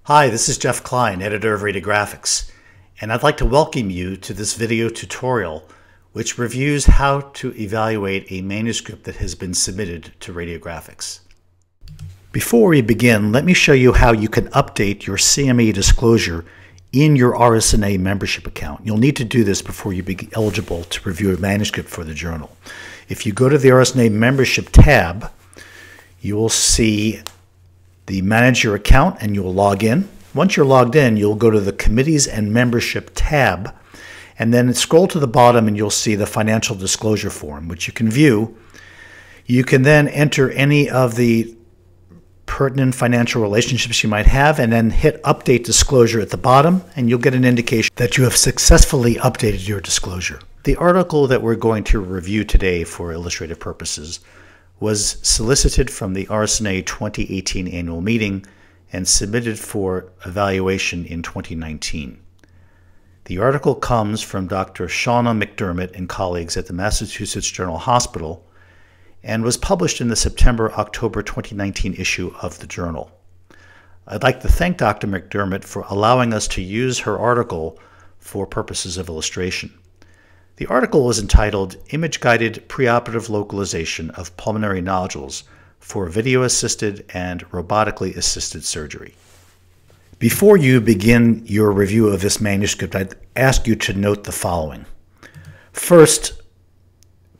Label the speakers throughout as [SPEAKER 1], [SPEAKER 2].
[SPEAKER 1] Hi, this is Jeff Klein, editor of RadioGraphics, and I'd like to welcome you to this video tutorial which reviews how to evaluate a manuscript that has been submitted to RadioGraphics. Before we begin, let me show you how you can update your CME disclosure in your RSNA membership account. You'll need to do this before you be eligible to review a manuscript for the journal. If you go to the RSNA membership tab, you will see the Manage Your Account and you'll log in. Once you're logged in, you'll go to the Committees and Membership tab and then scroll to the bottom and you'll see the Financial Disclosure form, which you can view. You can then enter any of the pertinent financial relationships you might have and then hit Update Disclosure at the bottom and you'll get an indication that you have successfully updated your disclosure. The article that we're going to review today for illustrative purposes was solicited from the RSNA 2018 annual meeting and submitted for evaluation in 2019. The article comes from Dr. Shauna McDermott and colleagues at the Massachusetts General Hospital and was published in the September-October 2019 issue of the journal. I'd like to thank Dr. McDermott for allowing us to use her article for purposes of illustration. The article was entitled Image-Guided Preoperative Localization of Pulmonary Nodules for Video-Assisted and Robotically Assisted Surgery. Before you begin your review of this manuscript, I'd ask you to note the following. First,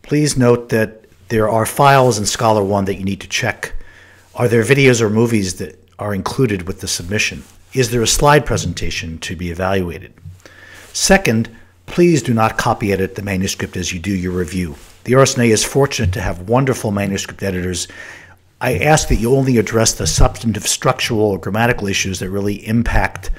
[SPEAKER 1] please note that there are files in Scholar One that you need to check. Are there videos or movies that are included with the submission? Is there a slide presentation to be evaluated? Second, please do not copy edit the manuscript as you do your review. The RSNA is fortunate to have wonderful manuscript editors. I ask that you only address the substantive structural or grammatical issues that really impact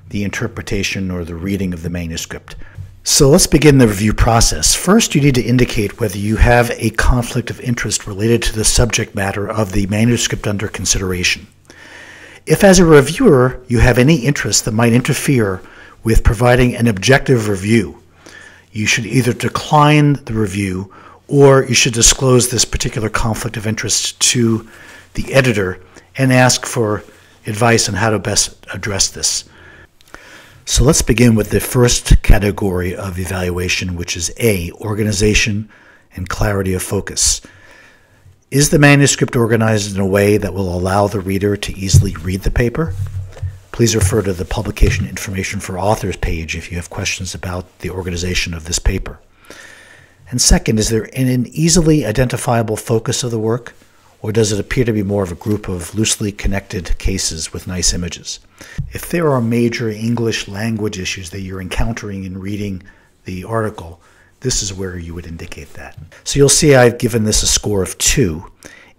[SPEAKER 1] the interpretation or the reading of the manuscript. So let's begin the review process. First, you need to indicate whether you have a conflict of interest related to the subject matter of the manuscript under consideration. If as a reviewer you have any interest that might interfere with providing an objective review, you should either decline the review or you should disclose this particular conflict of interest to the editor and ask for advice on how to best address this. So let's begin with the first category of evaluation, which is A, organization and clarity of focus. Is the manuscript organized in a way that will allow the reader to easily read the paper? Please refer to the Publication Information for Authors page if you have questions about the organization of this paper. And second, is there an easily identifiable focus of the work, or does it appear to be more of a group of loosely connected cases with nice images? If there are major English language issues that you're encountering in reading the article, this is where you would indicate that. So you'll see I've given this a score of 2.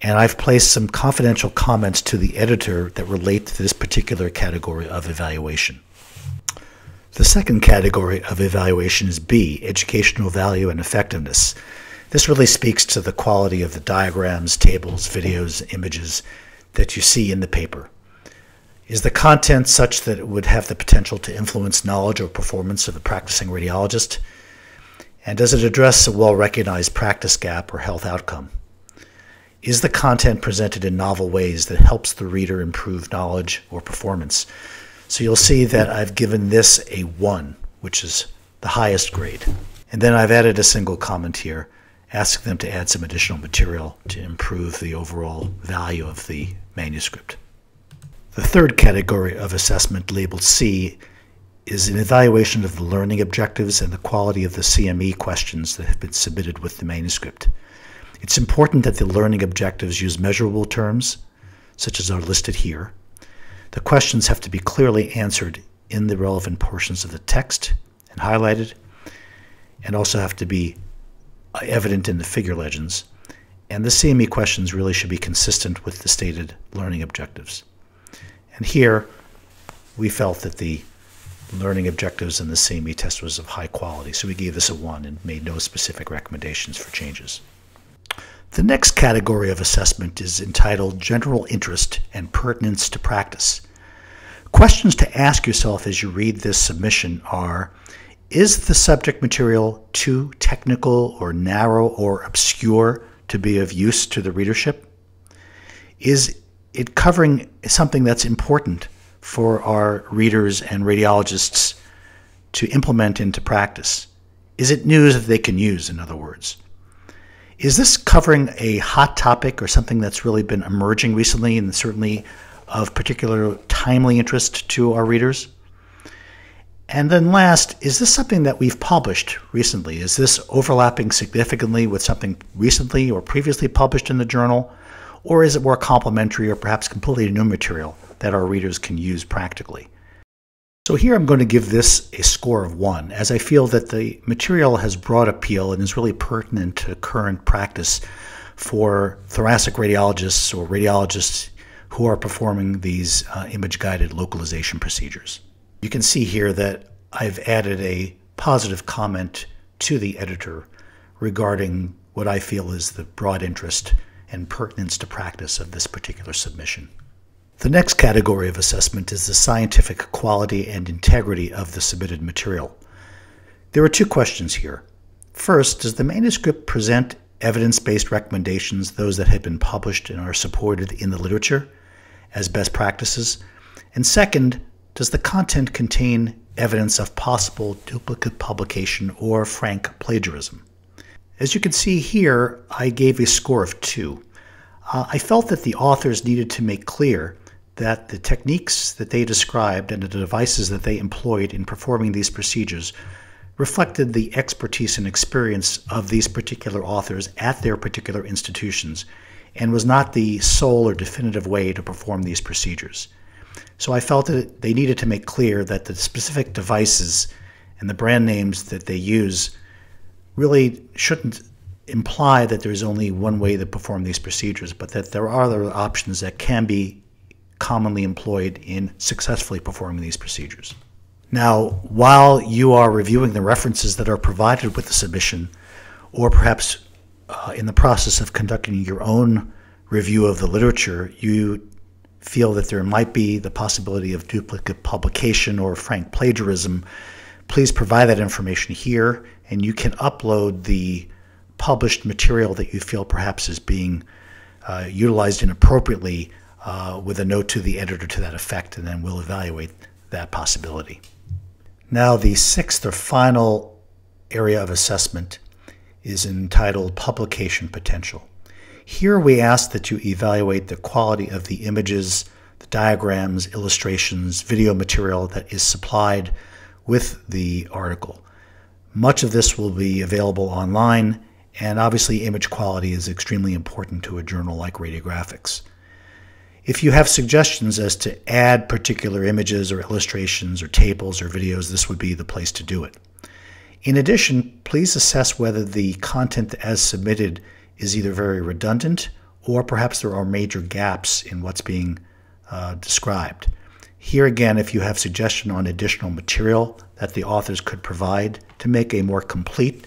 [SPEAKER 1] And I've placed some confidential comments to the editor that relate to this particular category of evaluation. The second category of evaluation is B, educational value and effectiveness. This really speaks to the quality of the diagrams, tables, videos, images that you see in the paper. Is the content such that it would have the potential to influence knowledge or performance of a practicing radiologist? And does it address a well-recognized practice gap or health outcome? Is the content presented in novel ways that helps the reader improve knowledge or performance? So you'll see that I've given this a 1, which is the highest grade. And then I've added a single comment here, asking them to add some additional material to improve the overall value of the manuscript. The third category of assessment, labeled C, is an evaluation of the learning objectives and the quality of the CME questions that have been submitted with the manuscript. It's important that the learning objectives use measurable terms, such as are listed here. The questions have to be clearly answered in the relevant portions of the text and highlighted, and also have to be evident in the figure legends. And the CME questions really should be consistent with the stated learning objectives. And here, we felt that the learning objectives in the CME test was of high quality, so we gave this a 1 and made no specific recommendations for changes. The next category of assessment is entitled General Interest and Pertinence to Practice. Questions to ask yourself as you read this submission are, is the subject material too technical or narrow or obscure to be of use to the readership? Is it covering something that's important for our readers and radiologists to implement into practice? Is it news that they can use, in other words? Is this covering a hot topic or something that's really been emerging recently and certainly of particular timely interest to our readers? And then last, is this something that we've published recently? Is this overlapping significantly with something recently or previously published in the journal? Or is it more complementary or perhaps completely new material that our readers can use practically? So here I'm going to give this a score of 1, as I feel that the material has broad appeal and is really pertinent to current practice for thoracic radiologists or radiologists who are performing these image-guided localization procedures. You can see here that I've added a positive comment to the editor regarding what I feel is the broad interest and pertinence to practice of this particular submission. The next category of assessment is the scientific quality and integrity of the submitted material. There are 2 questions here. First, does the manuscript present evidence-based recommendations, those that have been published and are supported in the literature, as best practices? And second, does the content contain evidence of possible duplicate publication or frank plagiarism? As you can see here, I gave a score of 2. I felt that the authors needed to make clear that the techniques that they described and the devices that they employed in performing these procedures reflected the expertise and experience of these particular authors at their particular institutions and was not the sole or definitive way to perform these procedures. So I felt that they needed to make clear that the specific devices and the brand names that they use really shouldn't imply that there's only one way to perform these procedures, but that there are other options that can be commonly employed in successfully performing these procedures. Now, while you are reviewing the references that are provided with the submission, or perhaps in the process of conducting your own review of the literature, you feel that there might be the possibility of duplicate publication or frank plagiarism, please provide that information here, and you can upload the published material that you feel perhaps is being utilized inappropriately with a note to the editor to that effect, and then we'll evaluate that possibility. Now, the 6th or final area of assessment is entitled Publication Potential. Here we ask that you evaluate the quality of the images, the diagrams, illustrations, video material that is supplied with the article. Much of this will be available online, and obviously image quality is extremely important to a journal like Radiographics. If you have suggestions as to add particular images or illustrations or tables or videos, this would be the place to do it. In addition, please assess whether the content as submitted is either very redundant or perhaps there are major gaps in what's being described. Here again, if you have suggestion on additional material that the authors could provide to make a more complete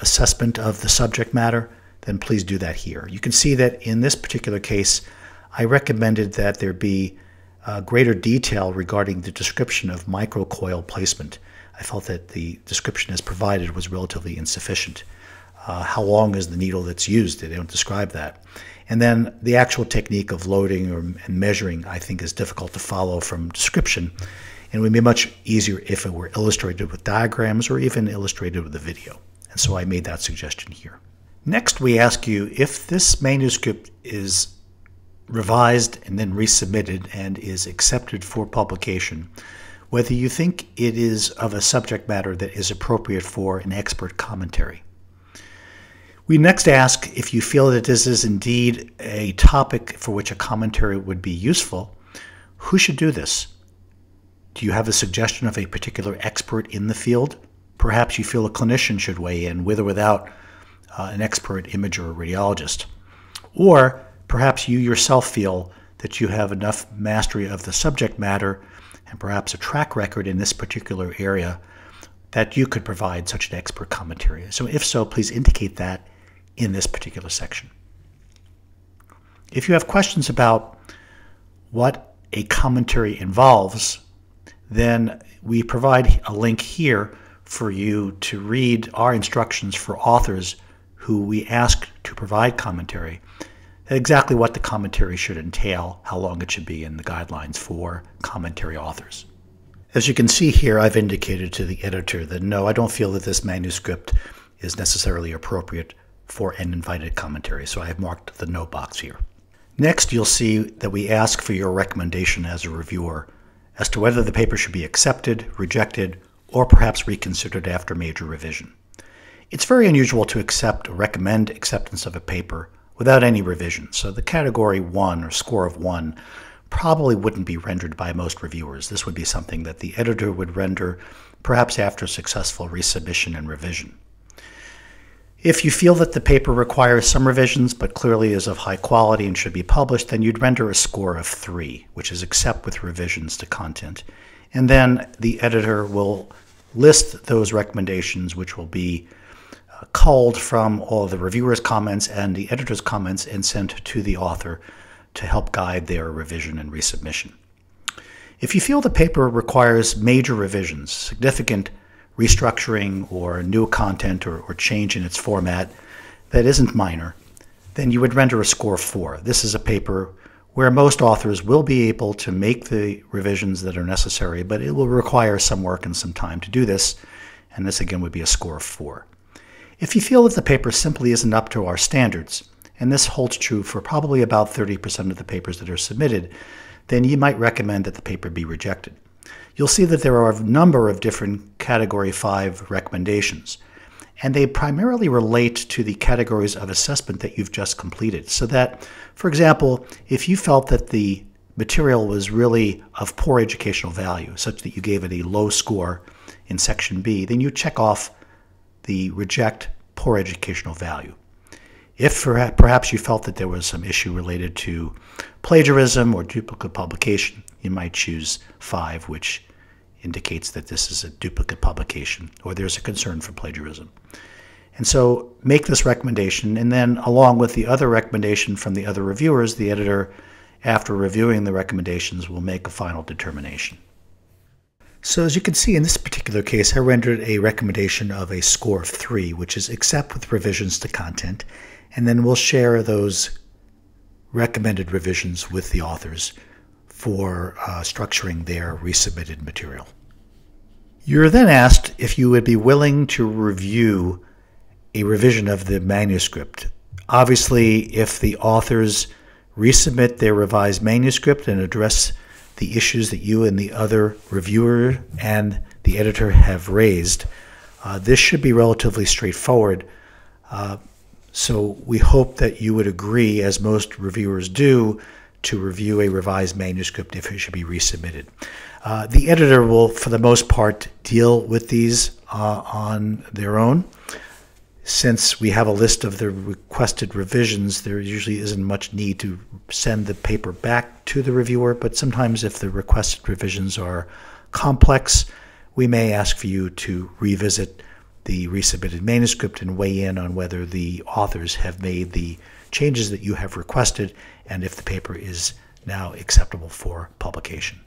[SPEAKER 1] assessment of the subject matter, then please do that here. You can see that in this particular case, I recommended that there be greater detail regarding the description of microcoil placement. I felt that the description as provided was relatively insufficient. How long is the needle that's used? They don't describe that. And then the actual technique of loading and measuring, I think, is difficult to follow from description. And it would be much easier if it were illustrated with diagrams or even illustrated with a video. And so I made that suggestion here. Next, we ask you if this manuscript is revised and then resubmitted and is accepted for publication, whether you think it is of a subject matter that is appropriate for an expert commentary. We next ask if you feel that this is indeed a topic for which a commentary would be useful, who should do this? Do you have a suggestion of a particular expert in the field? Perhaps you feel a clinician should weigh in with or without an expert imager or radiologist. Or perhaps you yourself feel that you have enough mastery of the subject matter and perhaps a track record in this particular area that you could provide such an expert commentary. So if so, please indicate that in this particular section. If you have questions about what a commentary involves, then we provide a link here for you to read our instructions for authors who we ask to provide commentary. exactly what the commentary should entail, how long it should be, and the guidelines for commentary authors. As you can see here, I've indicated to the editor that no, I don't feel that this manuscript is necessarily appropriate for an invited commentary, so I have marked the no box here. Next, you'll see that we ask for your recommendation as a reviewer as to whether the paper should be accepted, rejected, or perhaps reconsidered after major revision. It's very unusual to accept or recommend acceptance of a paper without any revision, so the category 1 or score of 1 probably wouldn't be rendered by most reviewers. This would be something that the editor would render perhaps after successful resubmission and revision. If you feel that the paper requires some revisions but clearly is of high quality and should be published, then you'd render a score of 3, which is accept with revisions to content. And then the editor will list those recommendations, which will be culled from all of the reviewer's comments and the editor's comments and sent to the author to help guide their revision and resubmission. If you feel the paper requires major revisions, significant restructuring or new content or change in its format that isn't minor, then you would render a score of 4. This is a paper where most authors will be able to make the revisions that are necessary, but it will require some work and some time to do this, and this again would be a score of 4. If you feel that the paper simply isn't up to our standards, and this holds true for probably about 30% of the papers that are submitted, then you might recommend that the paper be rejected. You'll see that there are a number of different Category 5 recommendations, and they primarily relate to the categories of assessment that you've just completed. So that, for example, if you felt that the material was really of poor educational value, such that you gave it a low score in Section B, then you check off the reject poor educational value. If perhaps you felt that there was some issue related to plagiarism or duplicate publication, you might choose 5, which indicates that this is a duplicate publication or there's a concern for plagiarism. And so make this recommendation, and then along with the other recommendation from the other reviewers, the editor, after reviewing the recommendations, will make a final determination. So as you can see in this particular case, I rendered a recommendation of a score of 3, which is accept with revisions to content, and then we'll share those recommended revisions with the authors for structuring their resubmitted material. You're then asked if you would be willing to review a revision of the manuscript. Obviously, if the authors resubmit their revised manuscript and address the issues that you and the other reviewer and the editor have raised, this should be relatively straightforward. So we hope that you would agree, as most reviewers do, to review a revised manuscript if it should be resubmitted. The editor will, for the most part, deal with these on their own. Since we have a list of the requested revisions, there usually isn't much need to send the paper back to the reviewer, but sometimes if the requested revisions are complex, we may ask for you to revisit the resubmitted manuscript and weigh in on whether the authors have made the changes that you have requested and if the paper is now acceptable for publication.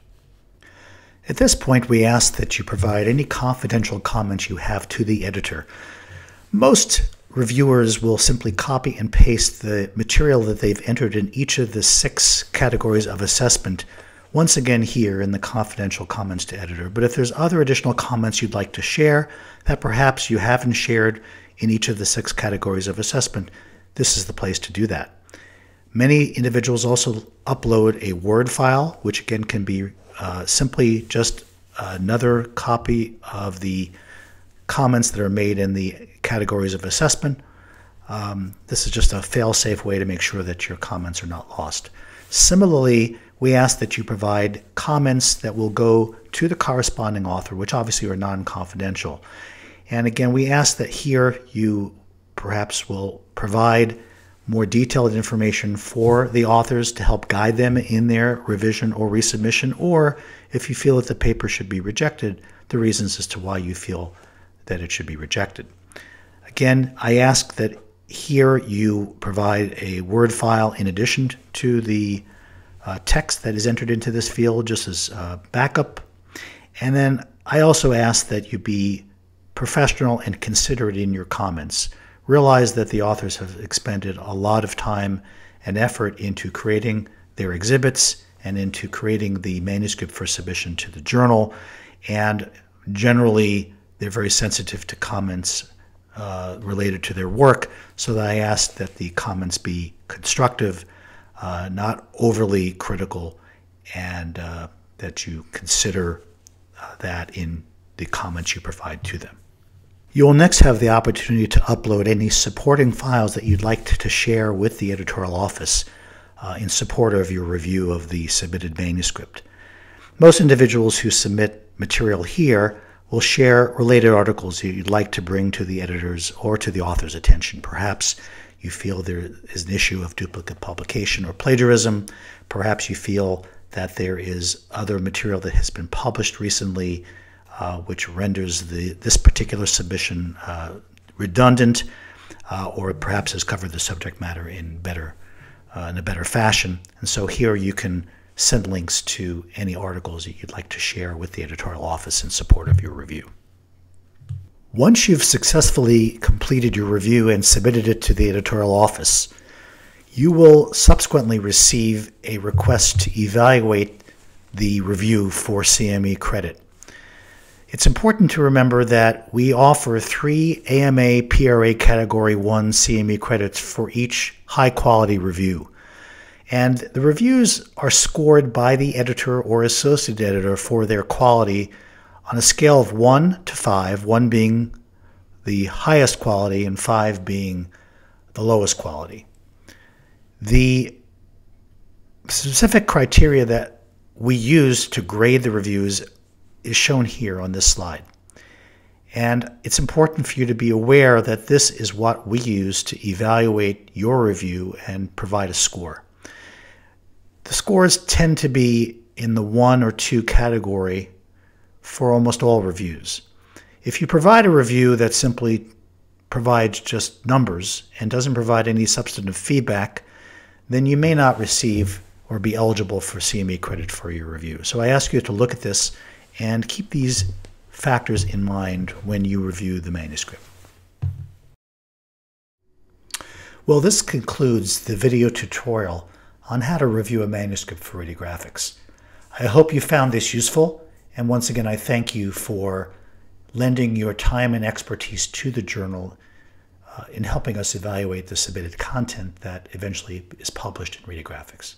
[SPEAKER 1] At this point, we ask that you provide any confidential comments you have to the editor. Most reviewers will simply copy and paste the material that they've entered in each of the 6 categories of assessment once again here in the confidential comments to editor. But if there's other additional comments you'd like to share that perhaps you haven't shared in each of the 6 categories of assessment, this is the place to do that. Many individuals also upload a Word file, which again can be simply just another copy of the comments that are made in the categories of assessment. This is just a fail-safe way to make sure that your comments are not lost. Similarly, we ask that you provide comments that will go to the corresponding author, which obviously are non-confidential. And again, we ask that here you perhaps will provide more detailed information for the authors to help guide them in their revision or resubmission, or if you feel that the paper should be rejected, the reasons as to why you feel that it should be rejected. Again, I ask that here you provide a Word file in addition to the text that is entered into this field, just as backup. And then I also ask that you be professional and considerate in your comments. Realize that the authors have expended a lot of time an effort into creating their exhibits and into creating the manuscript for submission to the journal. And generally, they're very sensitive to comments related to their work, so that I ask that the comments be constructive, not overly critical, and that you consider that in the comments you provide to them. You will next have the opportunity to upload any supporting files that you'd like to share with the editorial office in support of your review of the submitted manuscript. Most individuals who submit material here will share related articles you'd like to bring to the editor's or to the author's attention. Perhaps you feel there is an issue of duplicate publication or plagiarism. Perhaps you feel that there is other material that has been published recently which renders this particular submission redundant, or perhaps has covered the subject matter in a better fashion. And so here you can send links to any articles that you'd like to share with the editorial office in support of your review. Once you've successfully completed your review and submitted it to the editorial office, you will subsequently receive a request to evaluate the review for CME Credit. It's important to remember that we offer 3 AMA PRA Category 1 CME credits for each high-quality review. And the reviews are scored by the editor or associate editor for their quality on a scale of 1 to 5, 1 being the highest quality and 5 being the lowest quality. The specific criteria that we use to grade the reviews is shown here on this slide. And it's important for you to be aware that this is what we use to evaluate your review and provide a score. The scores tend to be in the 1 or 2 category for almost all reviews. If you provide a review that simply provides just numbers and doesn't provide any substantive feedback, then you may not receive or be eligible for CME credit for your review. So I ask you to look at this and keep these factors in mind when you review the manuscript. Well, this concludes the video tutorial on how to review a manuscript for radiographics. I hope you found this useful, and once again I thank you for lending your time and expertise to the journal in helping us evaluate the submitted content that eventually is published in Radiographics.